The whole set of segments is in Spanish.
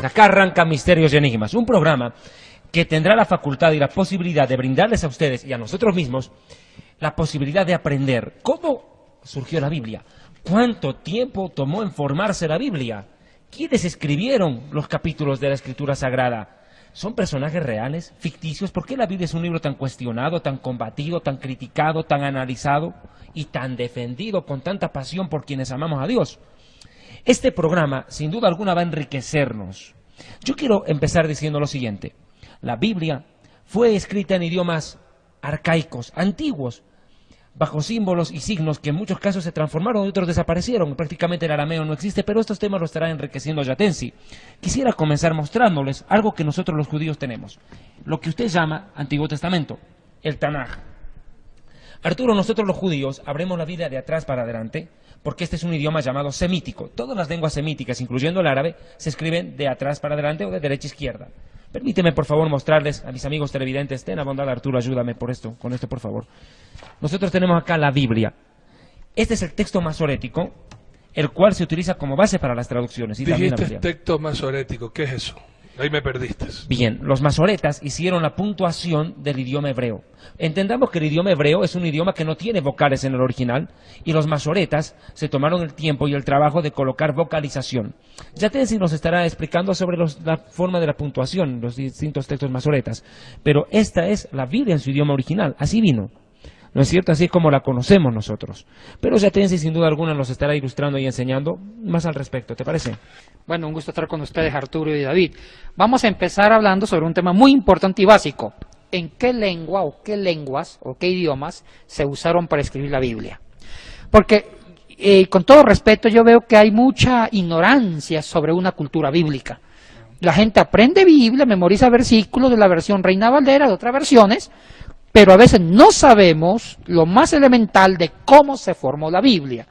acá arranca Misterios y Enigmas, un programa que tendrá la facultad y la posibilidad de brindarles a ustedes y a nosotros mismos la posibilidad de aprender cómo surgió la Biblia, cuánto tiempo tomó en formarse la Biblia, quiénes escribieron los capítulos de la Escritura Sagrada. ¿Son personajes reales, ficticios? ¿Por qué la Biblia es un libro tan cuestionado, tan combatido, tan criticado, tan analizado y tan defendido con tanta pasión por quienes amamos a Dios? Este programa, sin duda alguna, va a enriquecernos. Yo quiero empezar diciendo lo siguiente. La Biblia fue escrita en idiomas arcaicos, antiguos, bajo símbolos y signos que en muchos casos se transformaron y otros desaparecieron. Prácticamente el arameo no existe, pero estos temas lo estará enriqueciendo Yatensi. Quisiera comenzar mostrándoles algo que nosotros los judíos tenemos, lo que usted llama Antiguo Testamento, el Tanaj. Arturo, nosotros los judíos abrimos la Biblia de atrás para adelante, porque este es un idioma llamado semítico. Todas las lenguas semíticas, incluyendo el árabe, se escriben de atrás para adelante o de derecha a izquierda. Permíteme, por favor, mostrarles a mis amigos televidentes. Ten la bondad, Arturo, ayúdame con esto, por favor. Nosotros tenemos acá la Biblia. Este es el texto masorético, el cual se utiliza como base para las traducciones. Dijiste texto masorético, ¿qué es eso? Ahí me perdiste. Bien, los masoretas hicieron la puntuación del idioma hebreo. Entendamos que el idioma hebreo es un idioma que no tiene vocales en el original, y los masoretas se tomaron el tiempo y el trabajo de colocar vocalización. Yatensi nos estará explicando sobre la forma de la puntuación, los distintos textos masoretas, pero esta es la Biblia en su idioma original, así vino. ¿No es cierto? Así es como la conocemos nosotros. Pero Yatensi sin duda alguna nos estará ilustrando y enseñando más al respecto, ¿te parece? Bueno, un gusto estar con ustedes, Arturo y David. Vamos a empezar hablando sobre un tema muy importante y básico. ¿En qué lengua o qué lenguas o qué idiomas se usaron para escribir la Biblia? Porque, con todo respeto, yo veo que hay mucha ignorancia sobre una cultura bíblica. La gente aprende Biblia, memoriza versículos de la versión Reina Valera, de otras versiones, pero a veces no sabemos lo más elemental de cómo se formó la Biblia.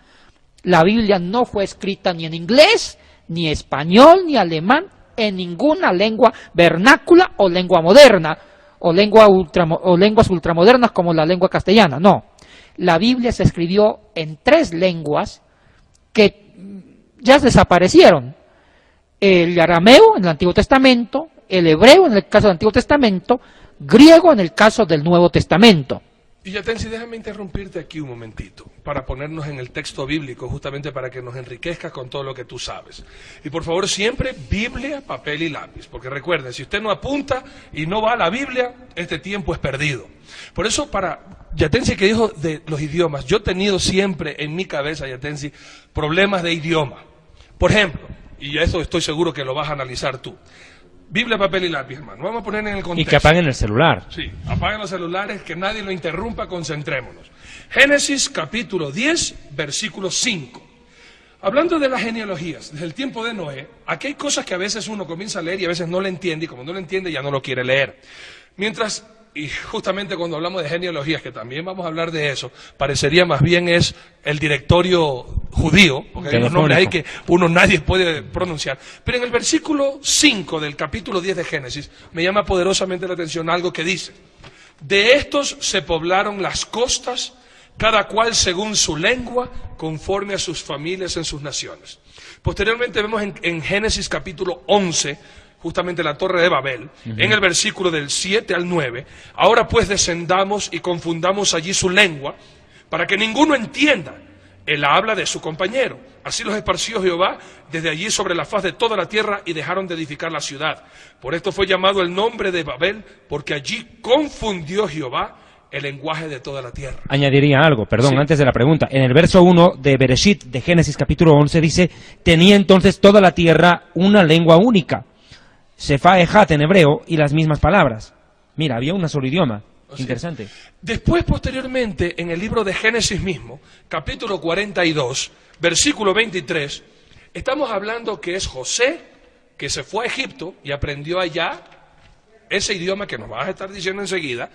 La Biblia no fue escrita ni en inglés, ni español, ni alemán, en ninguna lengua vernácula o lengua moderna, o lenguas ultramodernas como la lengua castellana, no. La Biblia se escribió en 3 lenguas que ya desaparecieron. El arameo en el Antiguo Testamento, el hebreo en el caso del Antiguo Testamento, griego en el caso del Nuevo Testamento. Y Yatensi, déjame interrumpirte aquí un momentito, para ponernos en el texto bíblico, justamente para que nos enriquezcas con todo lo que tú sabes. Y por favor, siempre Biblia, papel y lápiz, porque recuerden, si usted no apunta y no va a la Biblia, este tiempo es perdido. Por eso, para Yatensi, que dijo de los idiomas, yo he tenido siempre en mi cabeza, Yatensi, problemas de idioma. Por ejemplo, y eso estoy seguro que lo vas a analizar tú, Biblia, papel y lápiz, hermano. Vamos a poner en el contexto. Y que apaguen el celular. Sí, apaguen los celulares, que nadie lo interrumpa, concentrémonos. Génesis capítulo 10, versículo 5. Hablando de las genealogías, desde el tiempo de Noé, aquí hay cosas que a veces uno comienza a leer y a veces no le entiende, y como no le entiende ya no lo quiere leer. Mientras, y justamente cuando hablamos de genealogías, que también vamos a hablar de eso, parecería más bien es el directorio judío, porque hay unos nombres ahí que nadie puede pronunciar. Pero en el versículo 5 del capítulo 10 de Génesis, me llama poderosamente la atención algo que dice: de estos se poblaron las costas, cada cual según su lengua, conforme a sus familias en sus naciones. Posteriormente vemos en Génesis capítulo 11, justamente la Torre de Babel, en el versículo del 7 al 9, ahora pues descendamos y confundamos allí su lengua, para que ninguno entienda el habla de su compañero. Así los esparció Jehová desde allí sobre la faz de toda la tierra, y dejaron de edificar la ciudad. Por esto fue llamado el nombre de Babel, porque allí confundió Jehová el lenguaje de toda la tierra. Añadiría algo, perdón, sí, antes de la pregunta. En el verso 1 de Bereshit, de Génesis capítulo 11, dice: tenía entonces toda la tierra una lengua única. Sefa Ejat en hebreo y las mismas palabras. Mira, había un solo idioma. Así. Interesante. Después, posteriormente, en el libro de Génesis mismo, capítulo 42, versículo 23, estamos hablando que es José que se fue a Egipto y aprendió allá ese idioma que nos vas a estar diciendo enseguida.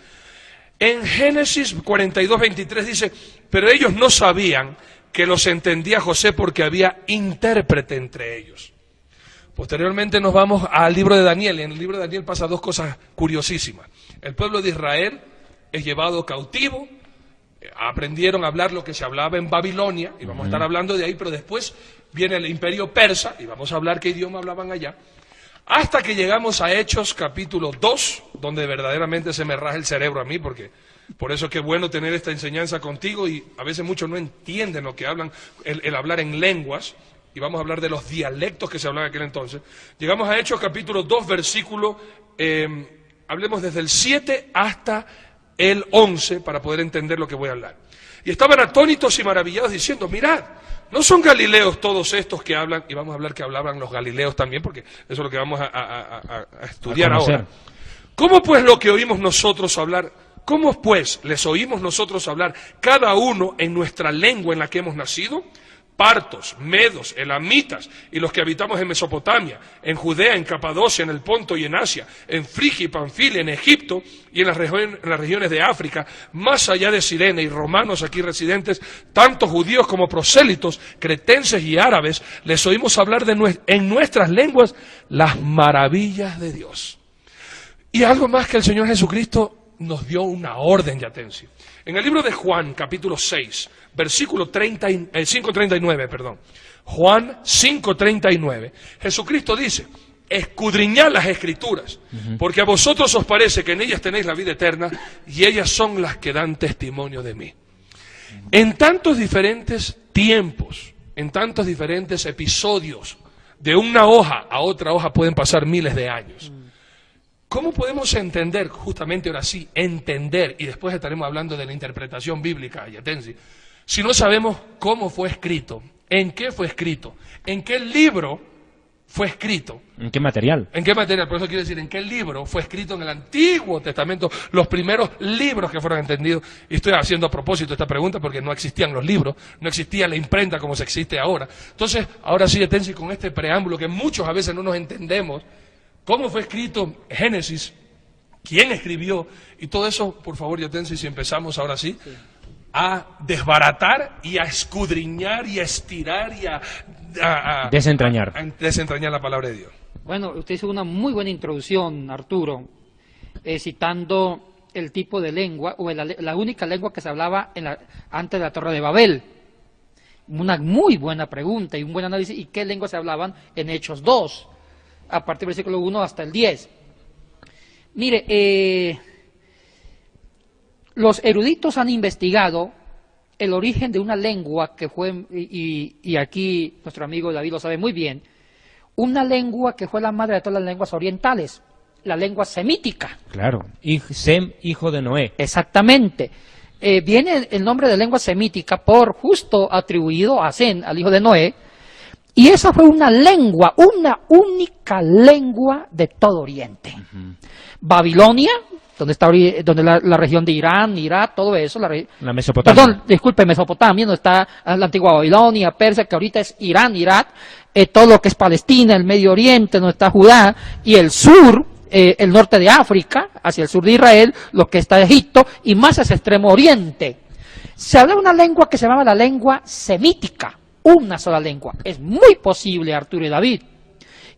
En Génesis 42, 23 dice: pero ellos no sabían que los entendía José, porque había intérprete entre ellos. Posteriormente nos vamos al libro de Daniel, y en el libro de Daniel pasa 2 cosas curiosísimas. El pueblo de Israel es llevado cautivo, aprendieron a hablar lo que se hablaba en Babilonia, y vamos a estar hablando de ahí, pero después viene el imperio persa, y vamos a hablar qué idioma hablaban allá. hasta que llegamos a Hechos capítulo 2, donde verdaderamente se me raja el cerebro a mí, porque por eso es que es bueno tener esta enseñanza contigo, y a veces muchos no entienden lo que hablan, el hablar en lenguas, y vamos a hablar de los dialectos que se hablaban en aquel entonces. Llegamos a Hechos capítulo 2, versículo, hablemos desde el 7 hasta el 11, para poder entender lo que voy a hablar. Y estaban atónitos y maravillados diciendo, mirad, ¿no son galileos todos estos que hablan? Y vamos a hablar que hablaban los galileos también, porque eso es lo que vamos a estudiar ahora. ¿Cómo pues lo que oímos nosotros hablar, cómo pues les oímos nosotros hablar cada uno en nuestra lengua en la que hemos nacido? Partos, medos, elamitas y los que habitamos en Mesopotamia, en Judea, en Capadocia, en el Ponto y en Asia, en Frigia y Panfilia, en Egipto y en las regiones de África, más allá de Cirene, y romanos aquí residentes, tanto judíos como prosélitos, cretenses y árabes, les oímos hablar en nuestras lenguas las maravillas de Dios. Y algo más que el Señor Jesucristo nos dio una orden de atención. En el libro de Juan, capítulo 6, versículo 5:39, perdón. Juan 5:39. Jesucristo dice, escudriñad las Escrituras, porque a vosotros os parece que en ellas tenéis la vida eterna, y ellas son las que dan testimonio de mí. En tantos diferentes tiempos, en tantos diferentes episodios, de una hoja a otra hoja pueden pasar miles de años. ¿Cómo podemos entender, justamente ahora sí, entender, y después estaremos hablando de la interpretación bíblica, Yatensi, si no sabemos cómo fue escrito, en qué fue escrito, en qué libro fue escrito? ¿En qué material? ¿En qué material? Por eso quiero decir, ¿en qué libro fue escrito en el Antiguo Testamento? Los primeros libros que fueron entendidos. Y estoy haciendo a propósito esta pregunta porque no existían los libros, no existía la imprenta como se existe ahora. Entonces, ahora sí, Yatensi, con este preámbulo que muchos a veces no nos entendemos, ¿cómo fue escrito Génesis? ¿Quién escribió? Y todo eso, por favor, Yatensi, si empezamos ahora sí, a desbaratar y a escudriñar y a estirar y a desentrañar. A desentrañar la palabra de Dios. Bueno, usted hizo una muy buena introducción, Arturo, citando el tipo de lengua, o la única lengua que se hablaba antes de la Torre de Babel. Una muy buena pregunta y un buen análisis. ¿Y qué lenguas se hablaban en Hechos 2? A partir del versículo 1 hasta el 10. Mire, los eruditos han investigado el origen de una lengua que fue, y aquí nuestro amigo David lo sabe muy bien, una lengua que fue la madre de todas las lenguas orientales, la lengua semítica. Claro, Sem, hijo de Noé. Exactamente. Viene el nombre de lengua semítica por justo atribuido a Sem, al hijo de Noé. Y esa fue una lengua, una única lengua de todo Oriente. Babilonia, donde está la región de Irán, Irak, todo eso. La Mesopotamia. Perdón, disculpe, Mesopotamia, donde está la antigua Babilonia, Persia, que ahorita es Irán, Irak, todo lo que es Palestina, el Medio Oriente, donde está Judá, y el sur, el norte de África, hacia el sur de Israel, lo que está Egipto, y más hacia el extremo oriente. Se hablaba una lengua que se llamaba la lengua semítica. Una sola lengua. Es muy posible, Arturo y David,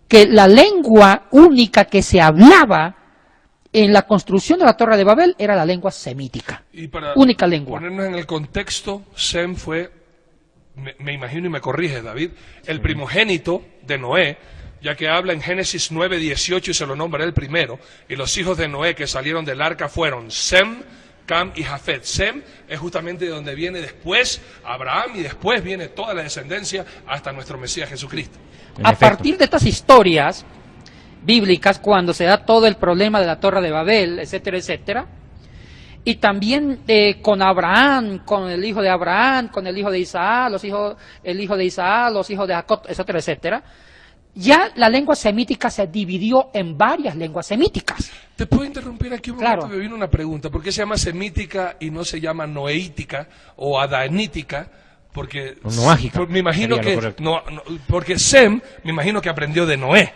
que la lengua única que se hablaba en la construcción de la Torre de Babel era la lengua semítica. Y para única lengua. Ponernos en el contexto, Sem fue, me imagino y me corrige David, el primogénito de Noé, ya que habla en Génesis 9:18 y se lo nombra el primero, y los hijos de Noé que salieron del arca fueron Sem, Cam y Jafet. Sem es justamente de donde viene después Abraham y después viene toda la descendencia hasta nuestro Mesías Jesucristo. A partir de estas historias bíblicas, cuando se da todo el problema de la Torre de Babel, etcétera, etcétera, y también con Abraham, con el hijo de Abraham, con el hijo de Isaac, el hijo de Isaac, los hijos de Jacob, etcétera, etcétera, ya la lengua semítica se dividió en varias lenguas semíticas. ¿Te puedo interrumpir aquí un Claro. momento? Me vino una pregunta. ¿Por qué se llama semítica y no se llama noeítica o adanítica? Porque Noágica. me imagino Sería lo que correcto. porque Sem me imagino que aprendió de Noé.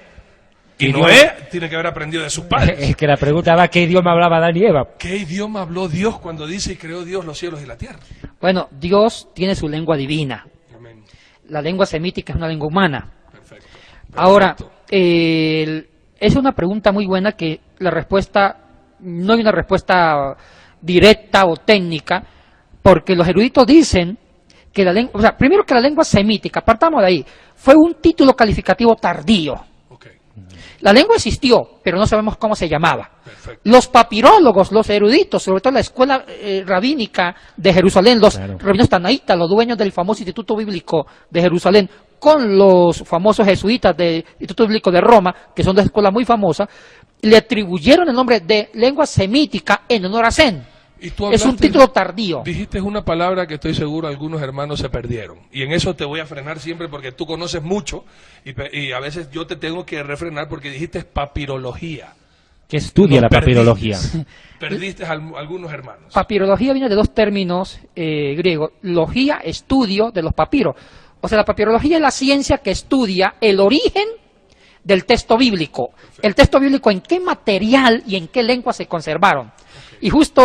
Y Noé tiene que haber aprendido de sus padres. Es que la pregunta va, ¿qué idioma hablaba Adán y Eva? ¿Qué idioma habló Dios cuando dice y creó Dios los cielos y la tierra? Bueno, Dios tiene su lengua divina. Amén. La lengua semítica es una lengua humana. Perfecto. Ahora, es una pregunta muy buena que la respuesta, no hay una respuesta directa o técnica, porque los eruditos dicen que la lengua, primero que la lengua semítica, partamos de ahí, fue un título calificativo tardío. Okay. La lengua existió, pero no sabemos cómo se llamaba. Perfecto. Los papirólogos, los eruditos, sobre todo la escuela rabínica de Jerusalén, los rabinos tanaítas, los dueños del famoso Instituto Bíblico de Jerusalén, con los famosos jesuitas del Instituto Bíblico de Roma, que son de escuela muy famosa, le atribuyeron el nombre de lengua semítica en honor a Zen. Y tú Es un hablaste, título tardío. dijiste una palabra que estoy seguro algunos hermanos se perdieron. Y en eso te voy a frenar siempre porque tú conoces mucho y a veces yo te tengo que refrenar porque dijiste papirología. Que estudia la papirología. Perdiste a algunos hermanos. Papirología viene de dos términos griegos. Logía, estudio de los papiros. O sea, la papirología es la ciencia que estudia el origen del texto bíblico. El texto bíblico, en qué material y en qué lengua se conservaron. Y justo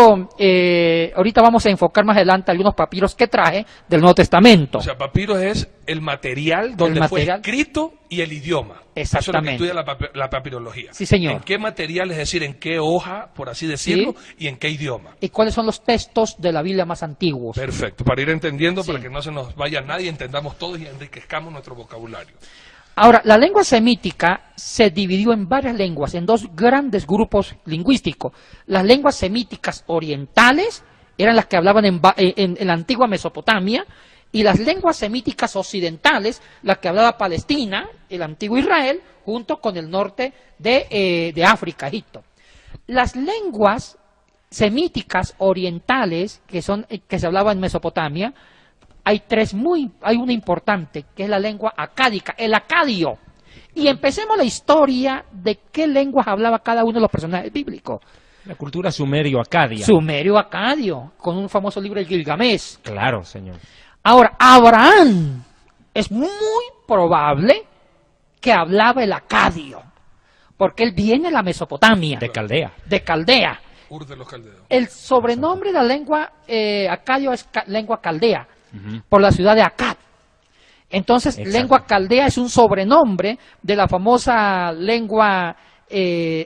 ahorita vamos a enfocar más adelante algunos papiros que traje del Nuevo Testamento. O sea, papiro es el material donde fue escrito y el idioma. Exactamente. Eso es lo que estudia la papirología. Sí, señor. ¿En qué material, es decir, en qué hoja, por así decirlo, y en qué idioma? ¿Y cuáles son los textos de la Biblia más antiguos? Perfecto, para ir entendiendo, Sí. para que no se nos vaya nadie, entendamos todos y enriquezcamos nuestro vocabulario. Ahora, la lengua semítica se dividió en varias lenguas, en dos grandes grupos lingüísticos. Las lenguas semíticas orientales eran las que hablaban en la antigua Mesopotamia, y las lenguas semíticas occidentales, las que hablaba Palestina, el antiguo Israel, junto con el norte de África, Egipto. Las lenguas semíticas orientales, que se hablaba en Mesopotamia, hay una importante, que es la lengua acádica, el acadio. Y empecemos la historia de qué lenguas hablaba cada uno de los personajes bíblicos. La cultura sumerio-acadia. Sumerio-acadio, con un famoso libro de Gilgamesh. Claro, señor. Ahora, Abraham es muy probable que hablaba el acadio, porque él viene de la Mesopotamia, De Caldea. de Caldea. Ur de los caldeos. El sobrenombre de la lengua acadio es lengua caldea, por la ciudad de Akkad. Entonces, Exacto. lengua caldea es un sobrenombre de la famosa lengua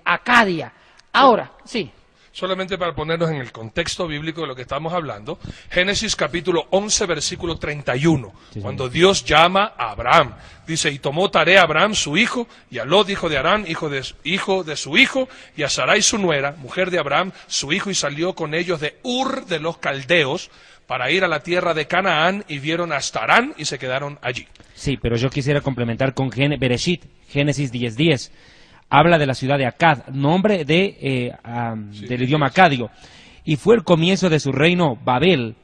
acadia. Ahora, sí. Solamente para ponernos en el contexto bíblico de lo que estamos hablando, Génesis capítulo 11, versículo 31, cuando Dios llama a Abraham, dice, y tomó tarea a Abraham su hijo, y a Lot hijo de Harán, hijo de su hijo, y a Sarai su nuera, mujer de Abraham, su hijo, y salió con ellos de Ur de los caldeos, para ir a la tierra de Canaán, y vieron hasta Harán, y se quedaron allí. Sí, pero yo quisiera complementar con Bereshit, Génesis 10:10. Habla de la ciudad de Akkad, nombre del idioma acadio. Y fue el comienzo de su reino Babel,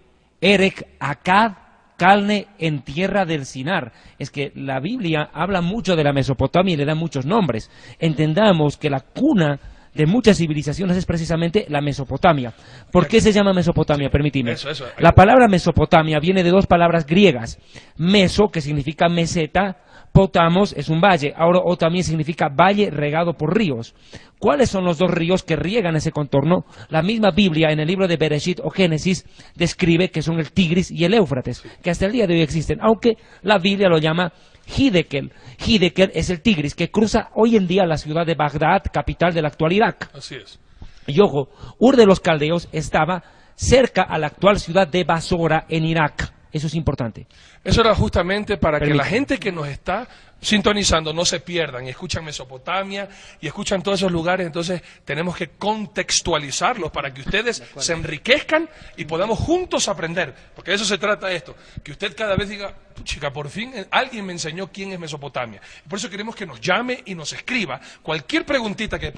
Erech, Akkad, Calne, en tierra del Sinar. Es que la Biblia habla mucho de la Mesopotamia y le da muchos nombres. Entendamos que la cuna de muchas civilizaciones es precisamente la Mesopotamia. ¿Por qué se llama Mesopotamia? Permitidme. Eso. La palabra Mesopotamia viene de dos palabras griegas. Meso, que significa meseta, potamos es un valle, ahora o también significa valle regado por ríos. ¿Cuáles son los dos ríos que riegan ese contorno? La misma Biblia en el libro de Bereshit o Génesis describe que son el Tigris y el Éufrates, que hasta el día de hoy existen, aunque la Biblia lo llama Hiddekel. Hiddekel es el Tigris que cruza hoy en día la ciudad de Bagdad, capital del actual Irak. Así es. Y ojo, Ur de los Caldeos estaba cerca a la actual ciudad de Basora en Irak. Eso es importante. Eso era justamente para que la Permítame. gente que nos está sintonizando no se pierdan y escuchan Mesopotamia y escuchan todos esos lugares, entonces tenemos que contextualizarlos para que ustedes se enriquezcan y podamos juntos aprender, porque de eso se trata esto, que usted cada vez diga, chica, por fin alguien me enseñó quién es Mesopotamia. Por eso queremos que nos llame y nos escriba cualquier preguntita que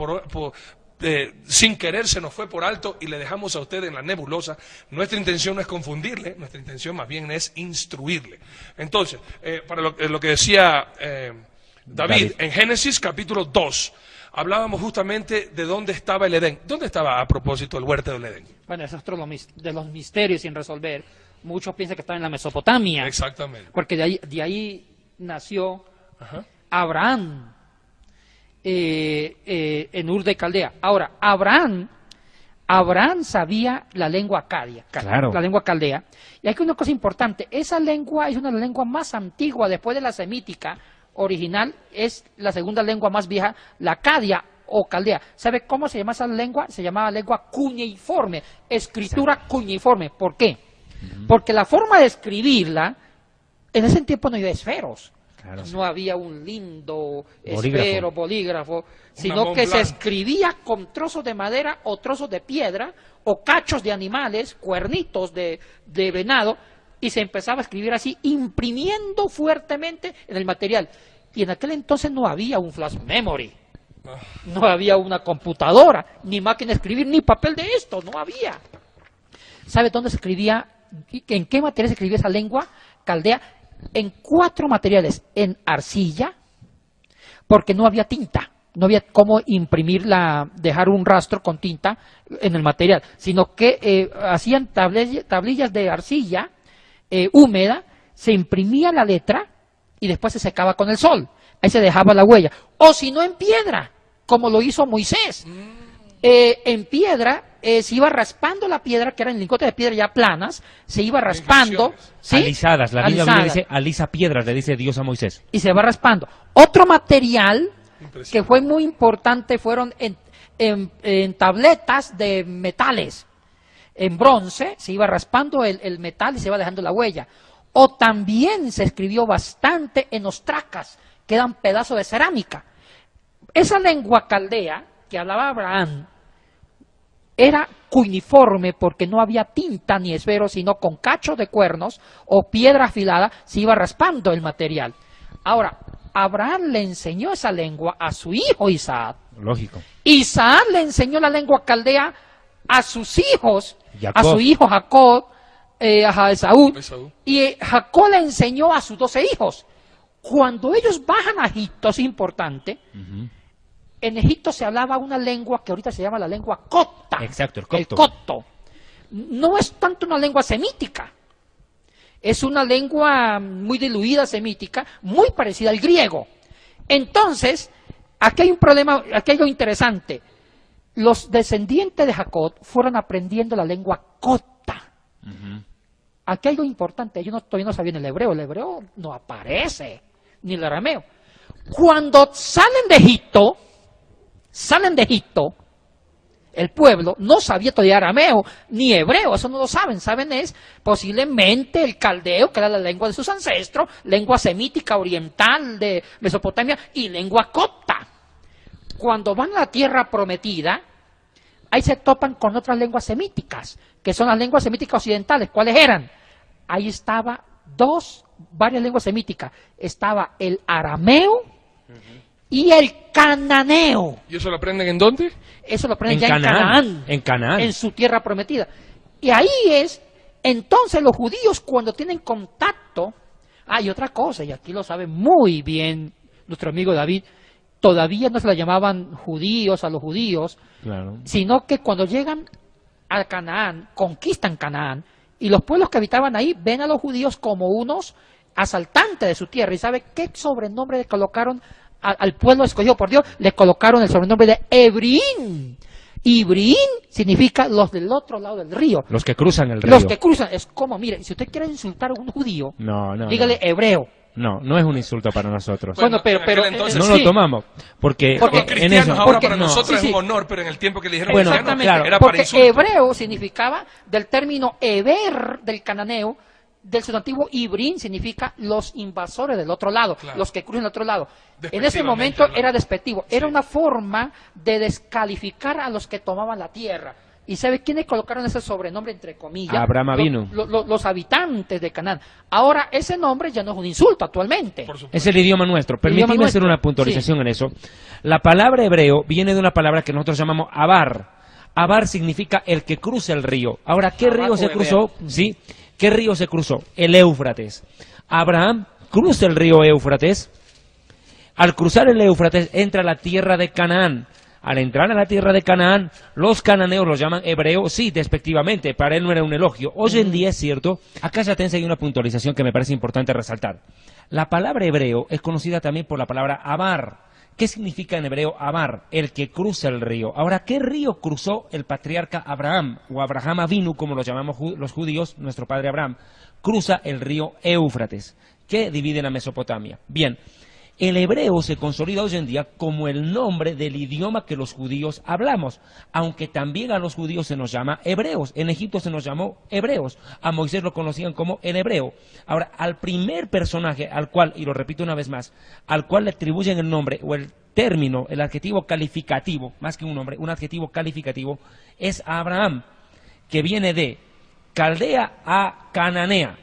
sin querer se nos fue por alto y le dejamos a usted en la nebulosa. Nuestra intención no es confundirle, nuestra intención más bien es instruirle. Entonces, para lo que decía David, en Génesis capítulo 2, hablábamos justamente de dónde estaba el Edén. ¿Dónde estaba a propósito el huerto del Edén? Bueno, eso es otro de los misterios sin resolver. Muchos piensan que estaba en la Mesopotamia. Exactamente. Porque de ahí nació Ajá. Abraham. En Ur de Caldea. Ahora, Abraham sabía la lengua acadia, Claro. la lengua caldea. Y hay una cosa importante, esa lengua es una de las lenguas más antiguas, después de la semítica original, es la segunda lengua más vieja, la acadia o caldea. ¿Sabe cómo se llama esa lengua? Se llamaba lengua cuneiforme, escritura cuneiforme. ¿Por qué? Porque la forma de escribirla, en ese tiempo no había esferos. Claro. No había un lindo Bolígrafo. esfero, bolígrafo, sino Mont que se Blanc. escribía con trozos de madera o trozos de piedra o cachos de animales, cuernitos de venado, y se empezaba a escribir así, imprimiendo fuertemente en el material. Y en aquel entonces no había un flash memory, no había una computadora, ni máquina de escribir, ni papel de esto, no había. ¿Sabe dónde se escribía? ¿En qué material se escribía esa lengua caldea? En 4 materiales: en arcilla, porque no había tinta, no había cómo imprimirla, dejar un rastro con tinta en el material, sino que hacían tablillas de arcilla húmeda, se imprimía la letra y después se secaba con el sol, ahí se dejaba la huella, o si no en piedra, como lo hizo Moisés. En piedra se iba raspando la piedra, que eran lingotes de piedra ya planas, se iba raspando, ¿sí? Alisadas, la Biblia Alisadas. dice alisa piedras, le dice Dios a Moisés. Y se va raspando. Otro material Impresionante. que fue muy importante fueron en tabletas de metales, en bronce, se iba raspando el metal y se iba dejando la huella. O también se escribió bastante en ostracas, que eran pedazos de cerámica. Esa lengua caldea que hablaba Abraham era cuneiforme porque no había tinta ni esfero, sino con cachos de cuernos o piedra afilada se iba raspando el material. Ahora, Abraham le enseñó esa lengua a su hijo Isaac. Lógico. Isaac le enseñó la lengua caldea a sus hijos, Jacob. a su hijo Jacob, a Esaú, Esaú. y Jacob le enseñó a sus 12 hijos. Cuando ellos bajan a Egipto, es importante, en Egipto se hablaba una lengua que ahorita se llama la lengua copta. Exacto, el copto. El copto. No es tanto una lengua semítica, es una lengua muy diluida semítica, muy parecida al griego. Entonces, aquí hay un problema, aquí hay algo interesante. Los descendientes de Jacob fueron aprendiendo la lengua copta. Aquí hay algo importante, ellos todavía no sabían el hebreo no aparece, ni el arameo. Cuando salen de Egipto, el pueblo no sabía todavía arameo ni hebreo, eso no lo saben, es posiblemente el caldeo, que era la lengua de sus ancestros, lengua semítica oriental de Mesopotamia y lengua copta. Cuando van a la tierra prometida, ahí se topan con otras lenguas semíticas, que son las lenguas semíticas occidentales. ¿Cuáles eran? Ahí estaba varias lenguas semíticas. Estaba el arameo y el cananeo. ¿Y eso lo aprenden en dónde? Eso lo aprenden En ya Canaán. En Canaán. en su tierra prometida. Y ahí es, entonces los judíos cuando tienen contacto, hay otra cosa, y aquí lo sabe muy bien nuestro amigo David, todavía no se le llamaban judíos a los judíos, Claro. sino que cuando llegan a Canaán, conquistan Canaán, y los pueblos que habitaban ahí ven a los judíos como unos asaltantes de su tierra. ¿Y sabe qué sobrenombre le colocaron al pueblo escogido por Dios? Le colocaron el sobrenombre de Hebrín. Ibrín significa los del otro lado del río. Los que cruzan el río. Los que cruzan. Es como, mire, si usted quiere insultar a un judío, No, dígale hebreo. no es un insulto para nosotros. Bueno, pero en aquel entonces No sí. lo tomamos, porque Porque Los en cristianos eso... ahora porque- para no. nosotros sí, es un sí. honor, pero en el tiempo que le dijeron Bueno, cristiano, Exactamente, claro. era para porque insulto. hebreo significaba del término Eber del cananeo, del sustantivo Ibrín significa los invasores del otro lado, Claro. los que cruzan del otro lado. En ese Despectivamente momento hablando. era despectivo, era Sí. una forma de descalificar a los que tomaban la tierra. ¿Y sabe quiénes colocaron ese sobrenombre entre comillas? Abraham Avinu. Los habitantes de Canaán. Ahora, ese nombre ya no es un insulto actualmente. Por supuesto. Es el idioma nuestro. El Permíteme idioma hacer nuestro. una puntualización en eso. La palabra hebreo viene de una palabra que nosotros llamamos abar. Abar significa el que cruza el río. Ahora, ¿qué Abar río o se Heber. cruzó? ¿Sí? ¿Qué río se cruzó? El Éufrates. Abraham cruza el río Éufrates. Al cruzar el Éufrates entra a la tierra de Canaán. Al entrar a la tierra de Canaán, los cananeos los llaman hebreos, sí, despectivamente, para él no era un elogio. Hoy en día es cierto, acá ya te enseño una puntualización que me parece importante resaltar. La palabra hebreo es conocida también por la palabra abar. ¿Qué significa en hebreo abar? El que cruza el río. Ahora, ¿qué río cruzó el patriarca Abraham, o Abraham Avinu, como lo llamamos los judíos, nuestro padre Abraham? Cruza el río Éufrates, que divide la Mesopotamia. Bien. El hebreo se consolida hoy en día como el nombre del idioma que los judíos hablamos, aunque también a los judíos se nos llama hebreos. En Egipto se nos llamó hebreos, a Moisés lo conocían como el hebreo. Ahora, al primer personaje al cual, y lo repito una vez más, al cual le atribuyen el nombre o el término, el adjetivo calificativo, más que un nombre, un adjetivo calificativo, es Abraham, que viene de Caldea a Cananea,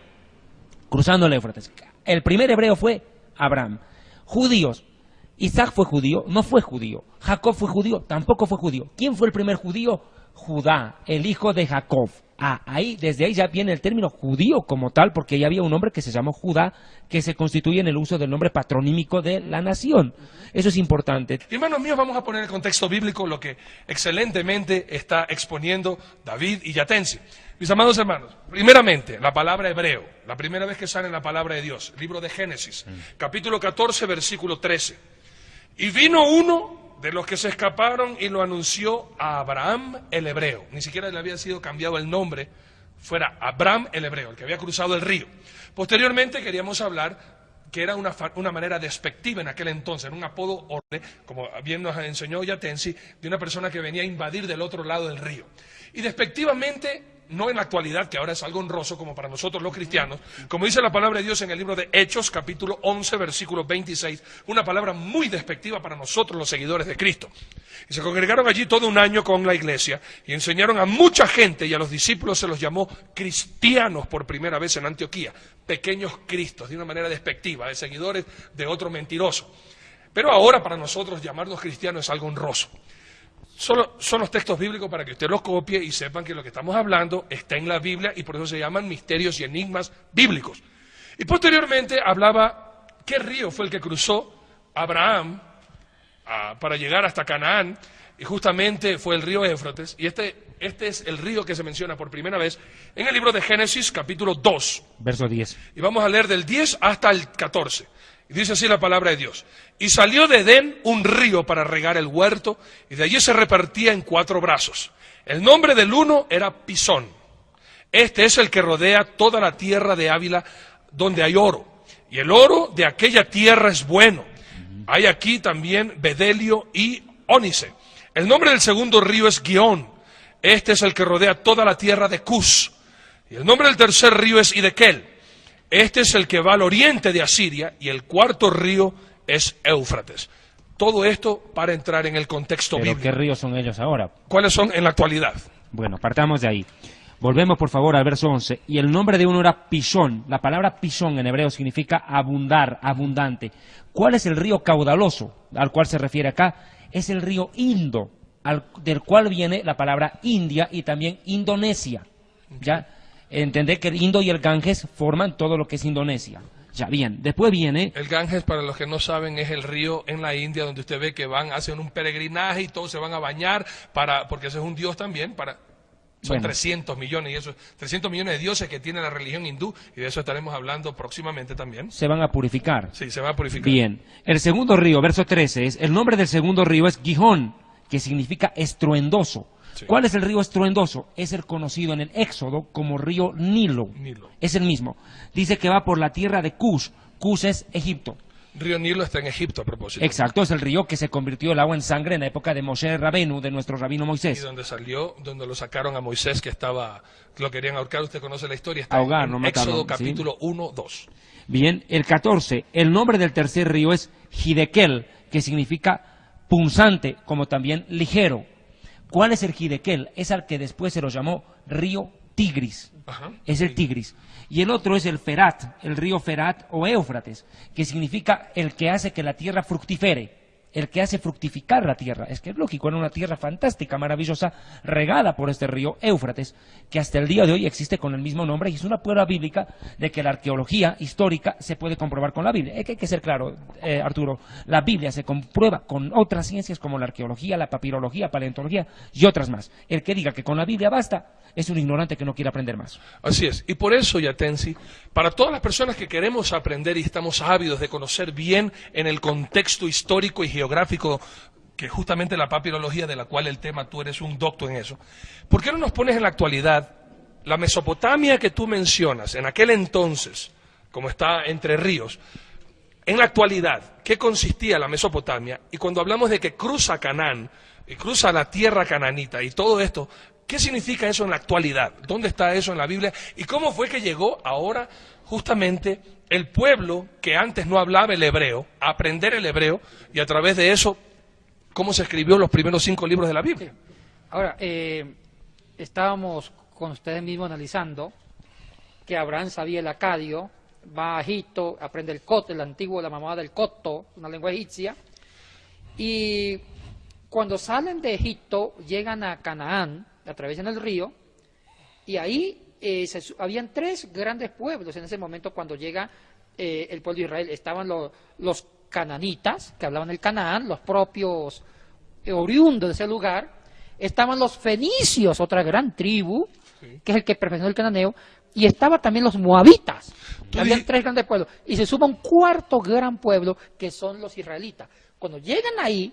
cruzando el Éufrates. El primer hebreo fue Abraham. Judíos. Isaac fue judío, no fue judío. Jacob fue judío, tampoco fue judío. ¿Quién fue el primer judío? Judá, el hijo de Jacob. Desde ahí ya viene el término judío como tal, porque ya había un hombre que se llamó Judá, que se constituye en el uso del nombre patronímico de la nación. Eso es importante. Hermanos míos, vamos a poner en el contexto bíblico lo que excelentemente está exponiendo David y Yatensi. Mis amados hermanos, primeramente, la palabra hebreo, la primera vez que sale en la palabra de Dios, libro de Génesis, capítulo 14, versículo 13. Y vino uno de los que se escaparon y lo anunció a Abraham el hebreo. Ni siquiera le había sido cambiado el nombre, fuera Abraham el hebreo, el que había cruzado el río. Posteriormente queríamos hablar que era una manera despectiva en aquel entonces, un apodo como bien nos enseñó Yatensi, de una persona que venía a invadir del otro lado del río. Y despectivamente, no en la actualidad, que ahora es algo honroso como para nosotros los cristianos, como dice la palabra de Dios en el libro de Hechos, capítulo 11, versículo 26, una palabra muy despectiva para nosotros los seguidores de Cristo. Y se congregaron allí todo un año con la iglesia y enseñaron a mucha gente, y a los discípulos se los llamó cristianos por primera vez en Antioquía, pequeños cristos, de una manera despectiva, de seguidores de otro mentiroso. Pero ahora para nosotros llamarnos cristianos es algo honroso. Solo son los textos bíblicos para que usted los copie y sepan que lo que estamos hablando está en la Biblia y por eso se llaman misterios y enigmas bíblicos. Y posteriormente hablaba qué río fue el que cruzó Abraham para llegar hasta Canaán, y justamente fue el río Éufrates, y este es el río que se menciona por primera vez en el libro de Génesis, capítulo 2. Verso 10. Y vamos a leer del 10 hasta el 14. Y dice así la palabra de Dios. Y salió de Edén un río para regar el huerto, y de allí se repartía en 4 brazos. El nombre del uno era Pisón. Este es el que rodea toda la tierra de Ávila, donde hay oro. Y el oro de aquella tierra es bueno. Hay aquí también bedelio y ónice. El nombre del segundo río es Gihón. Este es el que rodea toda la tierra de Cus. Y el nombre del tercer río es Hidekel. Este es el que va al oriente de Asiria, y el cuarto río es Éufrates. Todo esto para entrar en el contexto ¿Pero bíblico. qué ríos son ellos ahora? ¿Cuáles son en la actualidad? Bueno, partamos de ahí. Volvemos por favor al verso 11. Y el nombre de uno era Pisón. La palabra Pisón en hebreo significa abundar, abundante. ¿Cuál es el río caudaloso al cual se refiere acá? Es el río Indo, del cual viene la palabra India y también Indonesia. ¿Ya? Entender que el Indo y el Ganges forman todo lo que es Indonesia. Ya, bien. Después viene... El Ganges, para los que no saben, es el río en la India donde usted ve que hacen un peregrinaje y todos se van a bañar, porque ese es un dios también, son 300 millones, y eso, 300 millones de dioses que tiene la religión hindú, y de eso estaremos hablando próximamente también. Se van a purificar. Sí, se van a purificar. Bien. El segundo río, verso 13, el nombre del segundo río es Gihón, que significa estruendoso. Sí. ¿Cuál es el río estruendoso? Es el conocido en el Éxodo como río Nilo. Es el mismo. Dice que va por la tierra de Cus. Cus es Egipto. Río Nilo está en Egipto, a propósito. Exacto, es el río que se convirtió el agua en sangre en la época de Moshe Rabenu, de nuestro rabino Moisés. Y donde lo sacaron a Moisés, que lo querían ahorcar, usted conoce la historia, está ahogar, en no matarlo, Éxodo capítulo 1, 2. Bien, el 14, el nombre del tercer río es Hidekel, que significa punzante, como también ligero. ¿Cuál es el Hidekel? Es al que después se lo llamó río Tigris. Ajá, es el Tigris. Y el otro es el Ferat, el río Ferat o Éufrates, que significa el que hace que la tierra fructifere, el que hace fructificar la tierra. Es que es lógico, era una tierra fantástica, maravillosa, regada por este río Éufrates, que hasta el día de hoy existe con el mismo nombre, y es una prueba bíblica de que la arqueología histórica se puede comprobar con la Biblia. Es que hay que ser claro, Arturo, la Biblia se comprueba con otras ciencias como la arqueología, la papirología, paleontología y otras más. El que diga que con la Biblia basta es un ignorante que no quiere aprender más. Así es, y por eso, Yatensi, para todas las personas que queremos aprender y estamos ávidos de conocer bien en el contexto histórico y geográfico, que es justamente la papirología, de la cual el tema tú eres un doctor en eso, ¿por qué no nos pones en la actualidad la Mesopotamia que tú mencionas, en aquel entonces, como está Entre Ríos, En la actualidad, ¿qué consistía la Mesopotamia? Y cuando hablamos de que cruza Canaán, y cruza la tierra cananita y todo esto, ¿qué significa eso en la actualidad? ¿Dónde está eso en la Biblia? ¿Y cómo fue que llegó ahora justamente el pueblo que antes no hablaba el hebreo, a aprender el hebreo, y a través de eso, cómo se escribió los primeros 5 libros de la Biblia? Ahora, estábamos con ustedes mismos analizando que Abraham sabía el acadio, va a Egipto, aprende el copto, el antiguo, la mamá del copto, una lengua egipcia, y cuando salen de Egipto llegan a Canaán, atraviesan el río, y ahí habían 3 grandes pueblos en ese momento cuando llega el pueblo de Israel. Estaban los cananitas, que hablaban el Canaán, los propios oriundos de ese lugar. Estaban los fenicios, otra gran tribu, que es el que perfeccionó el cananeo, y estaba también los moabitas. Habían 3 grandes pueblos, y se suma un 4º gran pueblo, que son los israelitas. Cuando llegan ahí,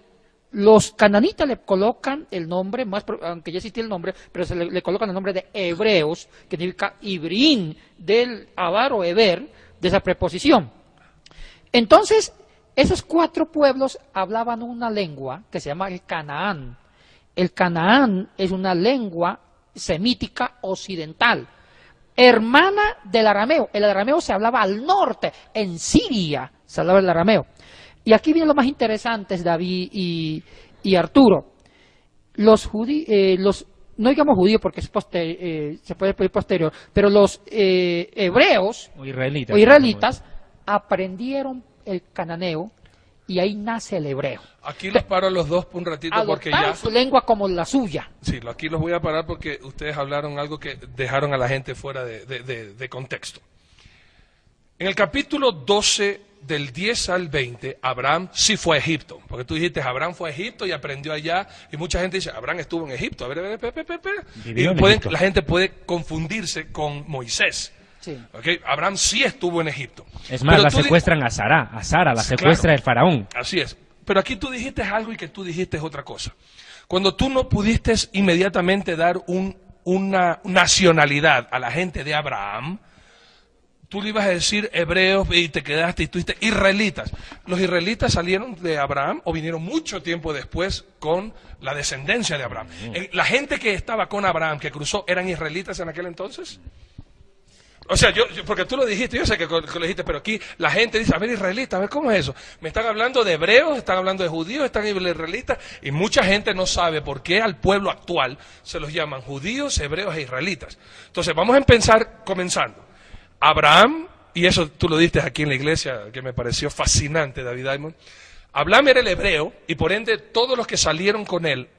los cananitas le colocan el nombre, aunque ya existía el nombre, pero le colocan el nombre de hebreos, que significa ibrín, del avar o eber, de esa preposición. Entonces, esos 4 pueblos hablaban una lengua que se llama el Canaán. El Canaán es una lengua semítica occidental, hermana del arameo. El arameo se hablaba al norte, en Siria se hablaba el arameo. Y aquí viene lo más interesante, David y Arturo. No digamos judíos porque se puede pedir posterior, pero los hebreos O o israelitas. israelitas aprendieron el cananeo y ahí nace el hebreo. Aquí los paro a los dos por un ratito porque Adoptaron ya... su lengua como la suya. Sí, aquí los voy a parar porque ustedes hablaron algo que dejaron a la gente fuera de contexto. En el capítulo 12, del 10 al 20, Abraham sí fue a Egipto. Porque tú dijiste, Abraham fue a Egipto y aprendió allá. Y mucha gente dice, Abraham estuvo en Egipto. A ver. Vivió en Y Egipto. la gente puede confundirse con Moisés. Sí. ¿Okay? Abraham sí estuvo en Egipto. Es más, Pero la tú secuestran a Sara la secuestra el faraón. Así es. Pero aquí tú dijiste algo y que tú dijiste otra cosa. Cuando tú no pudiste inmediatamente dar una nacionalidad a la gente de Abraham, tú le ibas a decir hebreos y te quedaste y tú dijiste israelitas. ¿Los israelitas salieron de Abraham o vinieron mucho tiempo después con la descendencia de Abraham? ¿La gente que estaba con Abraham, que cruzó, eran israelitas en aquel entonces? O sea, porque tú lo dijiste, yo sé que lo dijiste, pero aquí la gente dice, a ver, israelita, a ver, ¿cómo es eso? Me están hablando de hebreos, están hablando de judíos, están israelitas, y mucha gente no sabe por qué al pueblo actual se los llaman judíos, hebreos e israelitas. Entonces, vamos a empezar comenzando. Abraham, y eso tú lo diste aquí en la iglesia, que me pareció fascinante, David Diamond. Abraham era el hebreo, y por ende, todos los que salieron con él,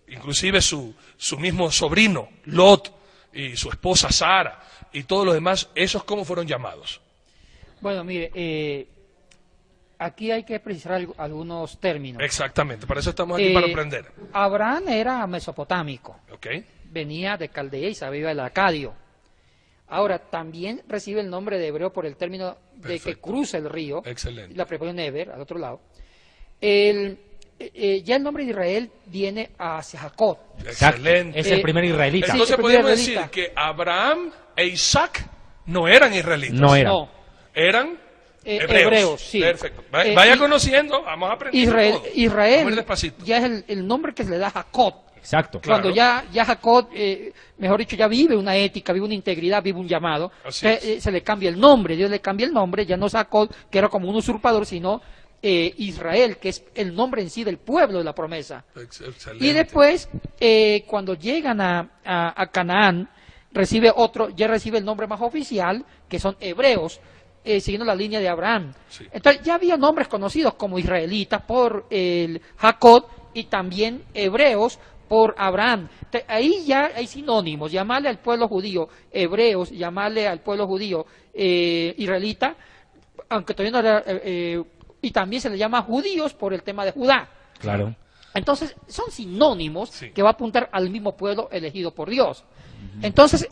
inclusive su mismo sobrino, Lot, y su esposa Sara, y todos los demás, ¿esos cómo fueron llamados? Bueno, mire, aquí hay que precisar algunos términos. Exactamente, para eso estamos aquí, para aprender. Abraham era mesopotámico, ¿Ok? venía de Caldea y sabía el acadio. Ahora, también recibe el nombre de hebreo por el término de que Perfecto. cruza el río, Excelente. la preposición Eber, al otro lado. Ya el nombre de Israel viene hacia Jacob. Exacto. Excelente. Es el primer israelita. Sí, Entonces el primer podemos israelita. decir que Abraham e Isaac no eran israelitas. No era. No, Eran hebreos, sí. Perfecto. Vaya Y- conociendo, vamos a aprender Israel, todo. Vamos a ir Israel despacito. ya es el nombre que se le da a Jacob. Exacto. Claro. Cuando ya Jacob, mejor dicho, ya vive una ética, vive una integridad, vive un llamado, Así es. se le cambia el nombre, Dios le cambia el nombre, ya no es Jacob, que era como un usurpador, sino Israel, que es el nombre en sí del pueblo de la promesa. Excelente. Y después, cuando llegan a Canaán, ya recibe el nombre más oficial, que son hebreos, siguiendo la línea de Abraham. Sí. Entonces ya había nombres conocidos como israelitas por Jacob y también hebreos por Abraham. Entonces, ahí ya hay sinónimos, llamarle al pueblo judío hebreos, llamarle al pueblo judío israelita, aunque todavía no era, y también se le llama judíos por el tema de Judá. Claro. Entonces, son sinónimos Sí. que va a apuntar al mismo pueblo elegido por Dios. Entonces,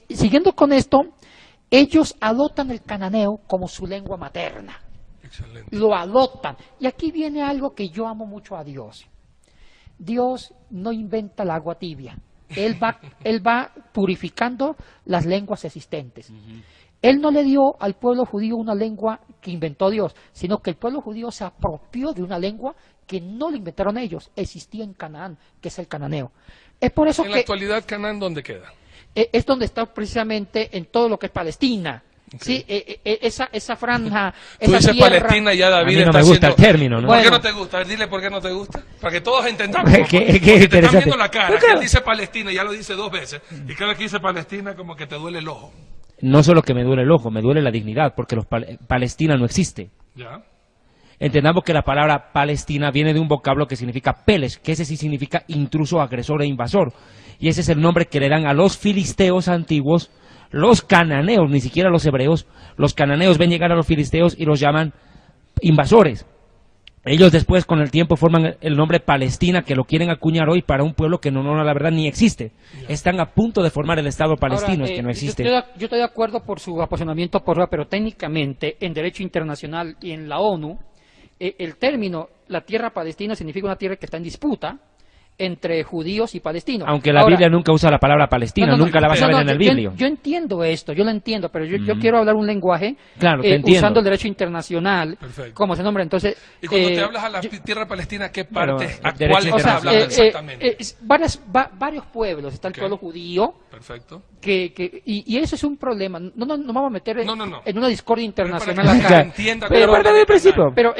siguiendo con esto, ellos adoptan el cananeo como su lengua materna. Excelente. Lo adoptan. Y aquí viene algo que yo amo mucho a Dios. Dios no inventa el agua tibia. Él va purificando las lenguas existentes. Él no le dio al pueblo judío una lengua que inventó Dios, sino que el pueblo judío se apropió de una lengua que no la inventaron ellos, existía en Canaán, que es el cananeo. Es por eso En que la actualidad, Canaán, ¿dónde queda? es donde está precisamente en todo lo que es Palestina. Sí, esa franja, Tú esa dices tierra. Palestina y ya A David mí no está me gusta el haciendo... término, ¿no? ¿Por qué Bueno. no te gusta? A ver, dile por qué no te gusta. Para que todos entendamos. Qué Porque te están interesante. viendo la cara. Claro. Que él dice Palestina y ya lo dice 2 veces. Y cada vez que dice Palestina, como que te duele el ojo. No solo que me duele el ojo, me duele la dignidad, porque Palestina no existe. ¿Ya? Entendamos que la palabra Palestina viene de un vocablo que significa peles, que ese sí significa intruso, agresor e invasor. Y ese es el nombre que le dan a los filisteos antiguos, los cananeos, ni siquiera los hebreos. Los cananeos ven llegar a los filisteos y los llaman invasores. Ellos después, con el tiempo, forman el nombre Palestina, que lo quieren acuñar hoy para un pueblo que no, la verdad, ni existe. Están a punto de formar el Estado palestino, Ahora, es que no existe. Yo estoy de acuerdo por su apasionamiento por la, pero técnicamente en derecho internacional y en la ONU, el término la tierra palestina significa una tierra que está en disputa entre judíos y palestinos. Aunque la Biblia nunca usa la palabra Palestina, nunca la vas a ver en el Biblio. Yo entiendo esto, yo lo entiendo, pero yo quiero hablar un lenguaje Claro, te entiendo. usando el derecho internacional Perfecto. como se nombra. Entonces, Y cuando te hablas a la tierra palestina, ¿qué parte Pero, actual derecho estás o sea, hablando exactamente? varios pueblos, está el Ok. pueblo judío, Perfecto. y eso es un problema. No vamos a meter No. en una discordia Pero es internacional para que acá. la gente entienda Pero cuál es parte del principio. Pero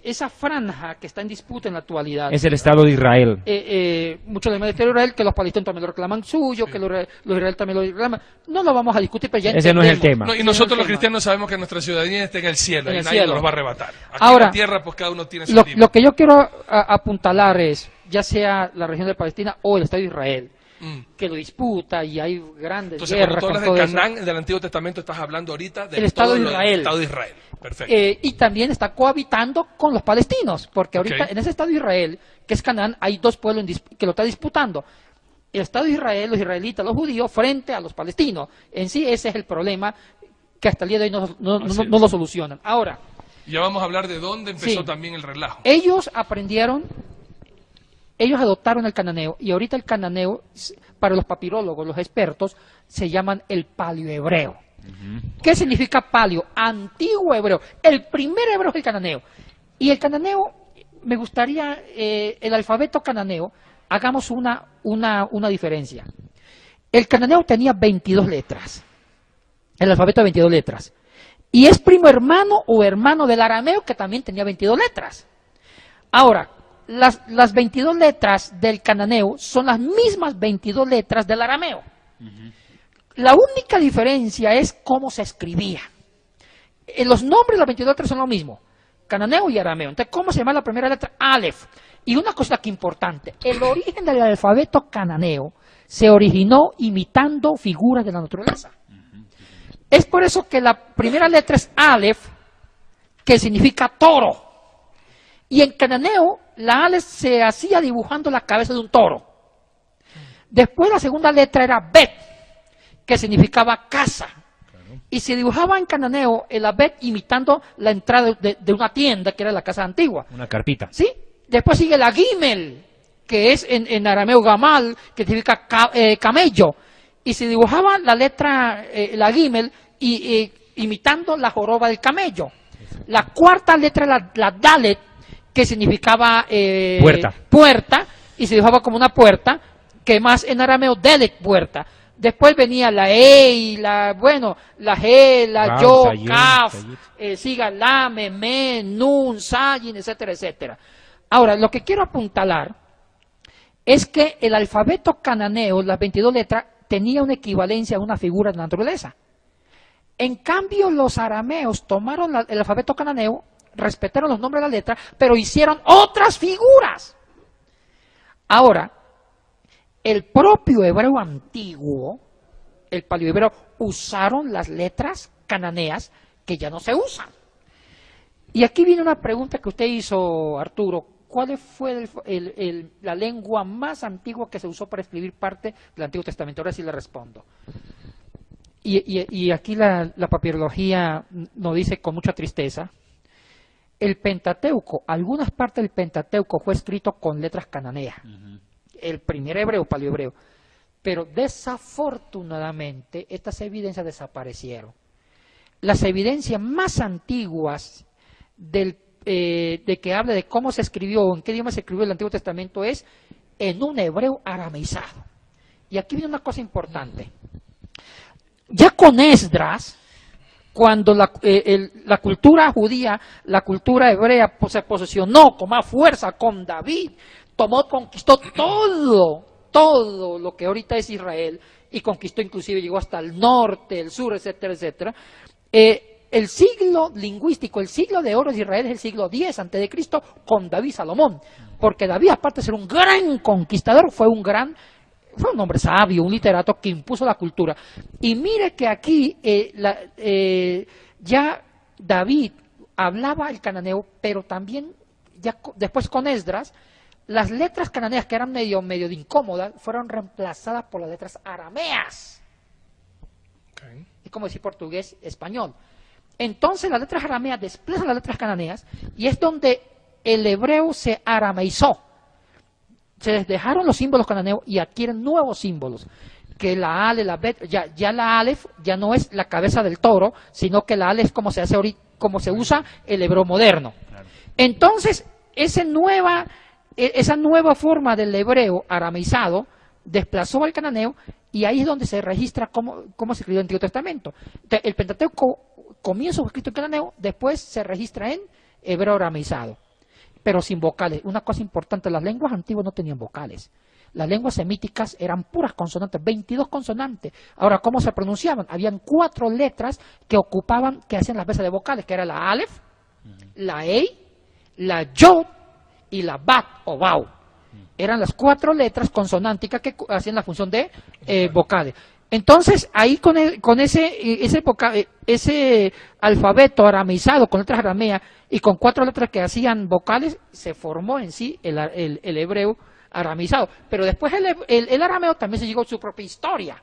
esa franja que está en disputa en la actualidad, Es el Estado de Israel. muchos de Israel, que los palestinos también lo reclaman suyo, que los israelíes también lo reclaman, no lo vamos a discutir, pero ya Ese no es el entendemos. tema. No, y Ese nosotros no es los el tema. cristianos sabemos que nuestra ciudadanía está en el cielo En y el nadie cielo. nos va a arrebatar. Aquí Ahora, en la tierra, pues cada uno tiene su Lo libro. que yo quiero apuntalar es, ya sea la región de Palestina o el Estado de Israel, que lo disputa y hay grandes Entonces, guerras cuando tú con hablas todo de eso. Canaán del Antiguo Testamento, estás hablando ahorita del El Estado de todo lo del Israel. Estado de Israel. Perfecto. Y también está cohabitando con los palestinos, porque ahorita Ok. en ese Estado de Israel, que es Canaán, hay dos pueblos que lo están disputando. El Estado de Israel, los israelitas, los judíos, frente a los palestinos. En sí ese es el problema que hasta el día de hoy no Así es. lo solucionan. Ahora, Ya vamos a hablar de dónde empezó Sí. también el relajo. ellos adoptaron el cananeo, y ahorita el cananeo, para los papirólogos, los expertos, se llaman el paleohebreo. ¿Qué significa paleo? Antiguo hebreo. El primer hebreo es el cananeo. Y el cananeo, me gustaría, el alfabeto cananeo, hagamos una diferencia. El cananeo tenía 22 letras. El alfabeto de 22 letras. Y es primo hermano o hermano del arameo, que también tenía 22 letras. Ahora, las 22 letras del cananeo son las mismas 22 letras del arameo. La única diferencia es cómo se escribía. Los nombres de las 22 letras son lo mismo, cananeo y arameo. Entonces, ¿cómo se llama la primera letra? Aleph. Y una cosa que importante, el origen del alfabeto cananeo se originó imitando figuras de la naturaleza. Es por eso que la primera letra es Aleph, que significa toro. Y en cananeo, la Aleph se hacía dibujando la cabeza de un toro. Después la segunda letra era Bet, que significaba casa. Y se dibujaba en cananeo el Bet imitando la entrada de una tienda, que era la casa antigua. Una carpita. ¿Sí? Después sigue la Gimel, que es en arameo gamal, que significa camello. Y se dibujaba la letra, la Gimel, imitando la joroba del camello. La cuarta letra era la Dalet, que significaba puerta, y se dibujaba como una puerta, que más en arameo Delet, puerta. Después venía la E, la G, la Vav, Yo, Zayin, Kaf, Zayit. siga Lame, Men, Nun, Sayin, etcétera, etcétera. Ahora, lo que quiero apuntalar es que el alfabeto cananeo, las 22 letras, tenía una equivalencia a una figura de la naturaleza. En cambio, los arameos tomaron el alfabeto cananeo, respetaron los nombres de la letra, pero hicieron otras figuras. Ahora, el propio hebreo antiguo, el paleohebreo, usaron las letras cananeas que ya no se usan. Y aquí viene una pregunta que usted hizo, Arturo. ¿Cuál fue la lengua más antigua que se usó para escribir parte del Antiguo Testamento? Ahora sí le respondo. Y aquí la papirología nos dice con mucha tristeza, el Pentateuco, algunas partes del Pentateuco fue escrito con letras cananeas. El primer hebreo, paleohebreo. Pero desafortunadamente estas evidencias desaparecieron. las evidencias más antiguas de que habla de cómo se escribió o en qué idioma se escribió el Antiguo Testamento es en un hebreo arameizado. Y aquí viene una cosa importante. Ya con Esdras, cuando la cultura judía, la cultura hebrea se posicionó con más fuerza con David, conquistó todo lo que ahorita es Israel, y conquistó inclusive, llegó hasta el norte, el sur, etcétera, etcétera. El siglo lingüístico, el siglo de oro de Israel es el siglo X a.C. con David Salomón, porque David, aparte de ser un gran conquistador, fue un hombre sabio, un literato que impuso la cultura. Y mire que aquí ya David hablaba el cananeo, pero también ya después con Esdras, las letras cananeas que eran medio de incómodas fueron reemplazadas por las letras arameas. Okay. Es como decir portugués, español. Entonces las letras arameas desplazan las letras cananeas y es donde el hebreo se arameizó. Se les dejaron los símbolos cananeos y adquieren nuevos símbolos. Que la ale, la bet, ya la alef ya no es la cabeza del toro, sino que la ale es como se hace ahorita, como se usa el hebreo moderno. Claro. Entonces, esa nueva forma del hebreo arameizado desplazó al cananeo y ahí es donde se registra cómo se escribió el Antiguo Testamento. Entonces, el Pentateuco comienza escrito en cananeo, después se registra en hebreo arameizado, pero sin vocales. Una cosa importante, las lenguas antiguas no tenían vocales. Las lenguas semíticas eran puras consonantes, 22 consonantes. Ahora, ¿cómo se pronunciaban? Habían 4 letras que hacían las veces de vocales, que era la alef, la ei, la yod y la bat o bau. Eran las 4 letras consonánticas que hacían la función de vocales. Entonces, ahí con ese alfabeto arameizado con letras arameas y con 4 letras que hacían vocales, se formó en sí el hebreo arameizado. Pero después el arameo también se llegó a su propia historia.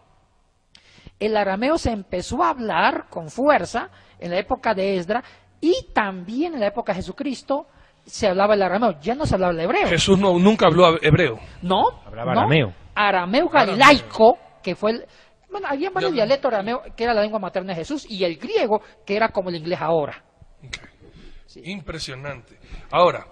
El arameo se empezó a hablar con fuerza en la época de Esdras y también en la época de Jesucristo se hablaba el arameo, ya no se hablaba el hebreo. Jesús nunca habló hebreo. No, hablaba arameo. Arameo galilaico, que fue había varios dialectos arameo, que era la lengua materna de Jesús, y el griego, que era como el inglés ahora. Okay. Sí. Impresionante. Ahora,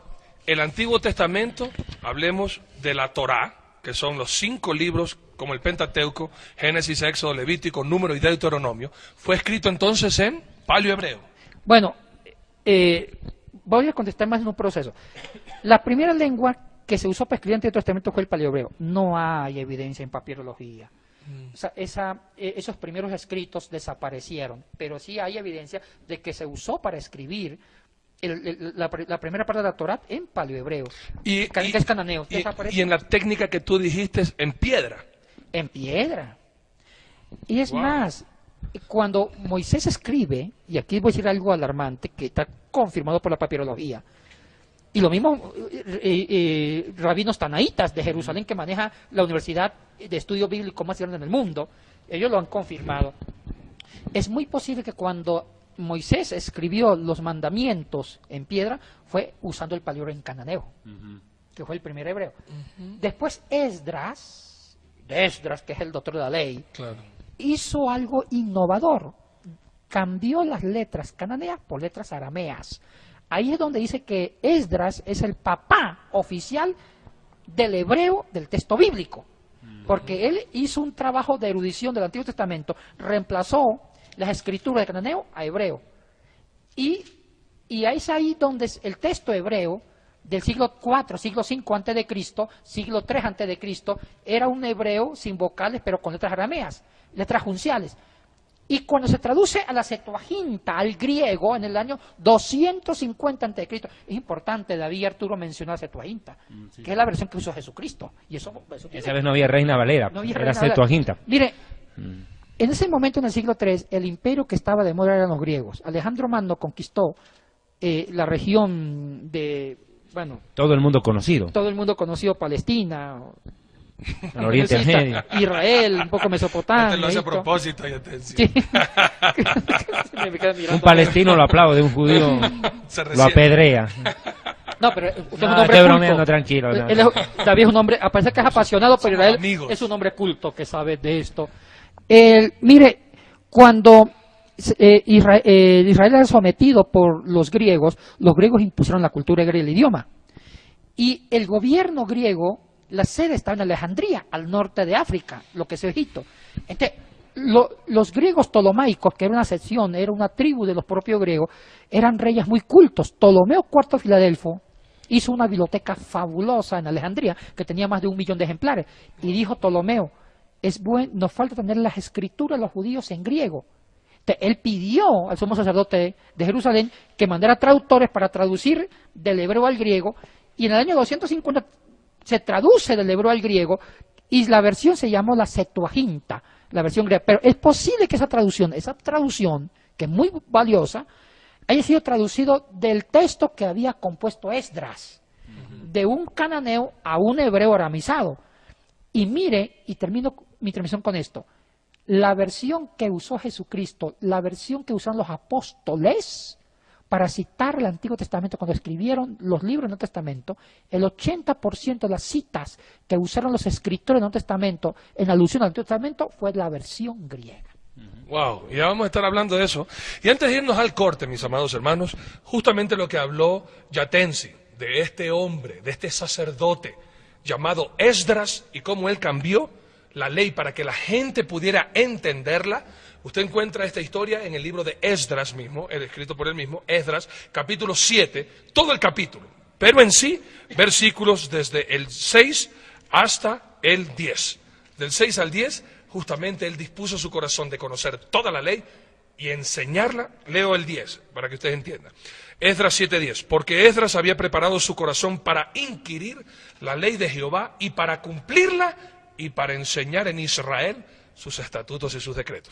el Antiguo Testamento, hablemos de la Torá, que son los 5 libros, como el Pentateuco, Génesis, Éxodo, Levítico, Número y Deuteronomio, fue escrito entonces en paleohebreo. Bueno, voy a contestar más en un proceso. La primera lengua que se usó para escribir el Antiguo Testamento fue el paleohebreo. No hay evidencia en papirología. O sea, esos primeros escritos desaparecieron, pero sí hay evidencia de que se usó para escribir la primera parte de la Torá en paleohebreo, que es cananeo. Y en la técnica que tú dijiste, en piedra. En piedra. Y es más, cuando Moisés escribe, y aquí voy a decir algo alarmante que está confirmado por la papirología, y lo mismo rabinos tanaítas de Jerusalén, que maneja la Universidad de Estudio Bíblico más grande en el mundo, ellos lo han confirmado. Es muy posible que cuando Moisés escribió los mandamientos en piedra fue usando el paleohebreo en cananeo, que fue el primer hebreo. Después Esdras, que es el doctor de la ley, claro, hizo algo innovador. Cambió las letras cananeas por letras arameas. Ahí es donde dice que Esdras es el papá oficial del hebreo del texto bíblico, porque él hizo un trabajo de erudición del Antiguo Testamento, reemplazó las escrituras de cananeo a hebreo. Y es ahí donde el texto hebreo del siglo IV, siglo V antes de Cristo, siglo III antes de Cristo, era un hebreo sin vocales, pero con letras arameas, letras junciales. Y cuando se traduce a la Septuaginta, al griego, en el año 250 a.C., es importante, David y Arturo mencionó la Septuaginta, sí, que es la versión que usó Jesucristo. Y esa vez no había Reina Valera, era Septuaginta. Mire, en ese momento, en el siglo III, el imperio que estaba de moda eran los griegos. Alejandro Magno conquistó la región de, todo el mundo conocido. Todo el mundo conocido, Palestina, al Oriente Medio, Israel, un poco Mesopotamia. Te lo hace a propósito y atención. Sí. Un palestino lo aplaude, un judío lo apedrea. No, pero usted es un hombre culto. Bromeando, tranquilo. David es un hombre, a pesar que es apasionado, pero Israel es un hombre culto que sabe de esto. Mire, cuando Israel era sometido por los griegos impusieron la cultura griega y el idioma. Y el gobierno griego, la sede estaba en Alejandría, al norte de África, lo que es Egipto. Entonces, los griegos ptolomaicos, que era una sección, era una tribu de los propios griegos, eran reyes muy cultos. Ptolomeo IV Filadelfo hizo una biblioteca fabulosa en Alejandría, que tenía más de 1 millón de ejemplares. Y dijo Ptolomeo, nos falta tener las escrituras de los judíos en griego. Entonces, él pidió al sumo sacerdote de Jerusalén que mandara traductores para traducir del hebreo al griego, y en el año 250 se traduce del hebreo al griego, y la versión se llamó la Septuaginta, la versión griega. Pero es posible que esa traducción, que es muy valiosa, haya sido traducido del texto que había compuesto Esdras, de un cananeo a un hebreo aramizado. Y mire, y termino mi intervención con esto, la versión que usó Jesucristo, la versión que usaron los apóstoles para citar el Antiguo Testamento cuando escribieron los libros del Nuevo Testamento, el 80% de las citas que usaron los escritores del Nuevo Testamento en alusión al Antiguo Testamento fue la versión griega. Wow, y ya vamos a estar hablando de eso. Y antes de irnos al corte, mis amados hermanos, justamente lo que habló Yatensi, de este hombre, de este sacerdote llamado Esdras, y cómo él cambió la ley para que la gente pudiera entenderla. Usted encuentra esta historia en el libro de Esdras mismo, escrito por él mismo, Esdras, capítulo 7, todo el capítulo, pero en sí, versículos desde el 6 hasta el 10. Del 6 al 10, justamente él dispuso su corazón de conocer toda la ley y enseñarla. Leo el 10, para que ustedes entiendan. Esdras 7:10, porque Esdras había preparado su corazón para inquirir la ley de Jehová y para cumplirla y para enseñar en Israel sus estatutos y sus decretos.